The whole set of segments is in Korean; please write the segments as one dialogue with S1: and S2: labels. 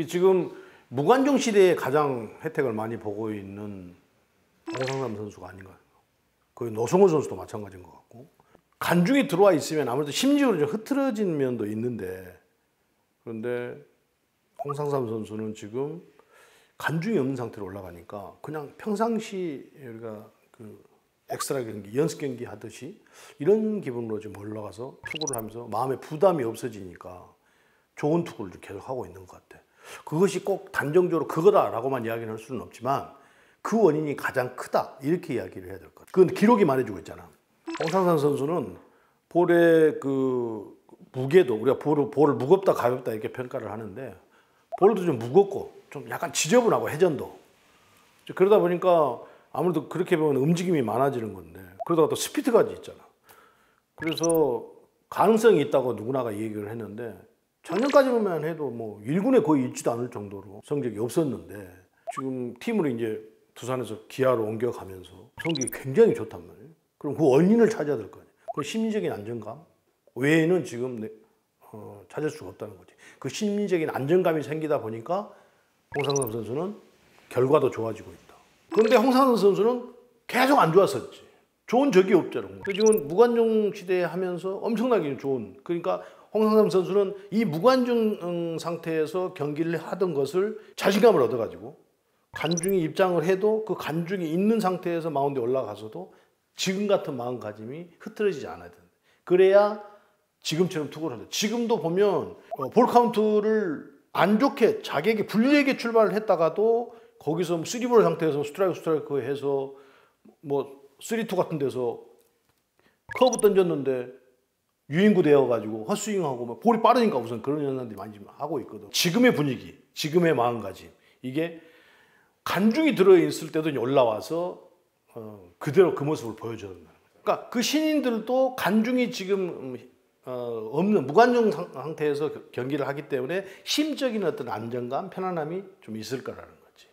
S1: 지금 무관중 시대에 가장 혜택을 많이 보고 있는 홍상삼 선수가 아닌가. 거의 노성호 선수도 마찬가지인 것 같고. 관중이 들어와 있으면 아무래도 심리적으로 좀 흐트러진 면도 있는데, 그런데 홍상삼 선수는 지금 관중이 없는 상태로 올라가니까 그냥 평상시 우리가 그 엑스트라 경기, 연습 경기 하듯이 이런 기분으로 지금 올라가서 투구를 하면서 마음에 부담이 없어지니까 좋은 투구를 계속 하고 있는 것 같아. 그것이 꼭 단정적으로 그거다라고만 이야기를 할 수는 없지만 그 원인이 가장 크다 이렇게 이야기를 해야 될 것 같아. 그건 기록이 말해주고 있잖아. 홍상삼 선수는 볼의 그 무게도, 우리가 볼을 무겁다 가볍다 이렇게 평가를 하는데, 볼도 좀 무겁고 좀 약간 지저분하고 회전도 그러다 보니까 아무래도 그렇게 보면 움직임이 많아지는 건데, 그러다가 또 스피드까지 있잖아. 그래서 가능성이 있다고 누구나가 얘기를 했는데, 작년까지만 해도 뭐 1군에 거의 있지도 않을 정도로 성적이 없었는데, 지금 팀으로 이제 두산에서 기아로 옮겨가면서 성적이 굉장히 좋단 말이에요. 그럼 그 원인을 찾아야 될 거 아니에요. 그 심리적인 안정감 외에는 지금 찾을 수가 없다는 거지. 그 심리적인 안정감이 생기다 보니까 홍상삼 선수는 결과도 좋아지고 있다. 그런데 홍상삼 선수는 계속 안 좋았었지. 좋은 적이 없잖아. 지금 무관중 시대에 하면서 엄청나게 좋은, 그러니까 홍상삼 선수는 이 무관중 상태에서 경기를 하던 것을 자신감을 얻어가지고 관중이 입장을 해도 그 관중이 있는 상태에서 마운드에 올라가서도 지금 같은 마음가짐이 흐트러지지 않아야 된다. 그래야 지금처럼 투구를 한다. 지금도 보면 볼 카운트를 안 좋게 자기에게 불리하게 출발을 했다가도 거기서 3볼 상태에서 스트라이크 해서 뭐 3-2 같은 데서 커브 던졌는데 유인구 되어가지고 헛스윙하고 뭐 볼이 빠르니까 우선 그런 현상들이 많이 하고 있거든. 지금의 분위기, 지금의 마음가짐, 이게 관중이 들어있을 때도 올라와서 그대로 그 모습을 보여줘야 된다. 그러니까 그 신인들도 관중이 지금 없는 무관중 상태에서 경기를 하기 때문에 심적인 어떤 안정감, 편안함이 좀 있을 거라는 거지.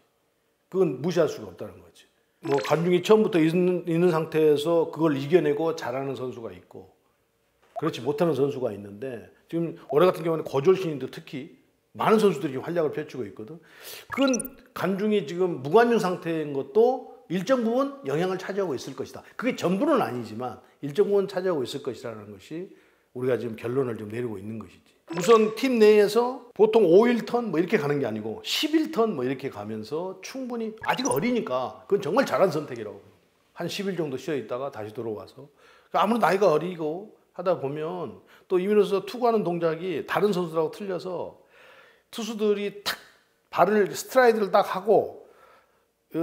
S1: 그건 무시할 수가 없다는 거지. 뭐 관중이 처음부터 있는 상태에서 그걸 이겨내고 잘하는 선수가 있고, 그렇지 못하는 선수가 있는데, 지금 올해 같은 경우는 고졸 신인들 특히 많은 선수들이 활약을 펼치고 있거든. 그건 관중이 지금 무관중 상태인 것도 일정 부분 영향을 차지하고 있을 것이다. 그게 전부는 아니지만 일정 부분 차지하고 있을 것이라는 것이 우리가 지금 결론을 좀 내리고 있는 것이지. 우선 팀 내에서 보통 5일턴 뭐 이렇게 가는 게 아니고 11턴 뭐 이렇게 가면서 충분히, 아직 어리니까 그건 정말 잘한 선택이라고. 한 10일 정도 쉬어 있다가 다시 들어와서, 아무래도 나이가 어리고 하다 보면 또 이민호 선수가 투구하는 동작이 다른 선수들하고 틀려서 투수들이 탁 발을 스트라이드를 딱 하고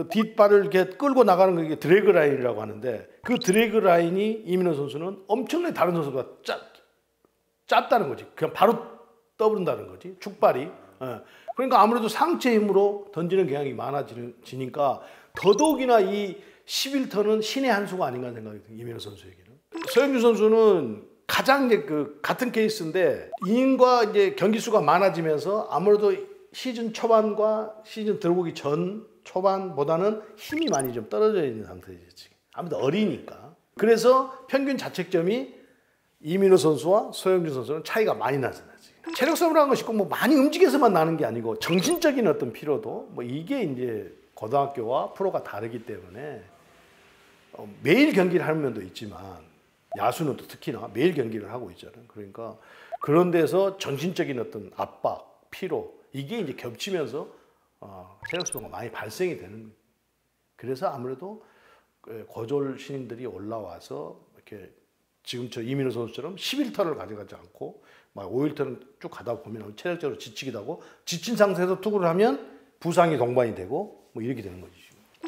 S1: 뒷발을 이렇게 끌고 나가는 게 드래그 라인이라고 하는데, 그 드래그 라인이 이민호 선수는 엄청나게 다른 선수보다 짧다는 거지. 그냥 바로 떠부른다는 거지, 축발이. 그러니까 아무래도 상체 힘으로 던지는 경향이 많아지니까 더더욱이나 이 11턴은 신의 한 수가 아닌가 생각이 듭니다, 이민호 선수에게는. 서영주 선수는 가장 이제 그 같은 케이스인데, 이닝과 이제 경기 수가 많아지면서 아무래도 시즌 초반과 시즌 들어오기 전 초반보다는 힘이 많이 좀 떨어져 있는 상태지. 아무래도 어리니까. 그래서 평균 자책점이 이민호 선수와 소영준 선수는 차이가 많이 나잖아요. 체력 싸움이라는 것이 꼭 뭐 많이 움직여서만 나는 게 아니고 정신적인 어떤 피로도, 뭐 이게 이제 고등학교와 프로가 다르기 때문에 매일 경기를 하는 면도 있지만, 야수는 또 특히나 매일 경기를 하고 있잖아요. 그러니까 그런 데서 정신적인 어떤 압박, 피로, 이게 이제 겹치면서 체력 소모가 많이 발생이 되는 거예요. 그래서 아무래도 고졸 신인들이 올라와서 이렇게 지금 저 이민호 선수처럼 11턴을 가져가지 않고 막 5일턴을 쭉 가다 보면 체력적으로 지치기도 하고, 지친 상태에서 투구를 하면 부상이 동반이 되고 뭐 이렇게 되는 거지.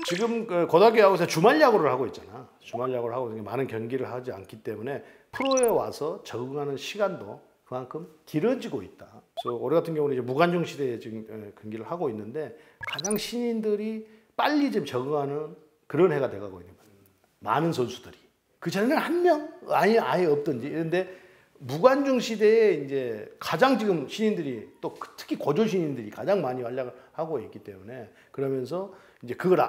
S1: 지금 고등학교 야구에서 주말 야구를 하고 있잖아. 주말 야구를 하고 많은 경기를 하지 않기 때문에 프로에 와서 적응하는 시간도 그만큼 길어지고 있다. 그래서 올해 같은 경우는 이제 무관중 시대에 지금 경기를 하고 있는데, 가장 신인들이 빨리 좀 적응하는 그런 해가 돼가고 있는 거예요. 많은 선수들이. 그 전에는 한 명 아예 없던지. 그런데 무관중 시대에 이제 가장 지금 신인들이, 또 특히 고졸 신인들이 가장 많이 활약을 하고 있기 때문에, 그러면서 이제 그걸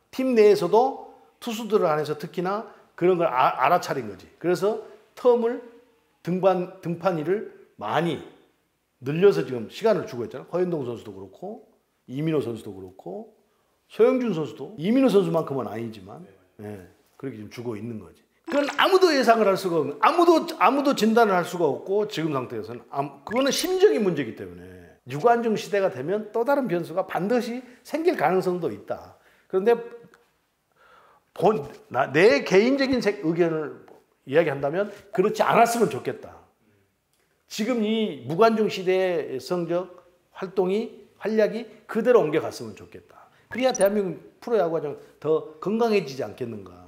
S1: 팀 내에서도 투수들을 안에서 특히나 그런 걸 알아차린 거지. 그래서 텀을 등판일을 많이 늘려서 지금 시간을 주고 있잖아요. 허현동 선수도 그렇고 이민호 선수도 그렇고 소영준 선수도 이민호 선수만큼은 아니지만 그렇게 지금 주고 있는 거지. 그건 아무도 예상을 할 수가 없는, 아무도 진단을 할 수가 없고 지금 상태에서는 그거는 심적인 문제이기 때문에 유관중 시대가 되면 또 다른 변수가 반드시 생길 가능성도 있다. 그런데 내 개인적인 의견을 이야기한다면 그렇지 않았으면 좋겠다. 지금 이 무관중 시대의 성적 활약이 그대로 옮겨갔으면 좋겠다. 그래야 대한민국 프로야구가 좀 더 건강해지지 않겠는가.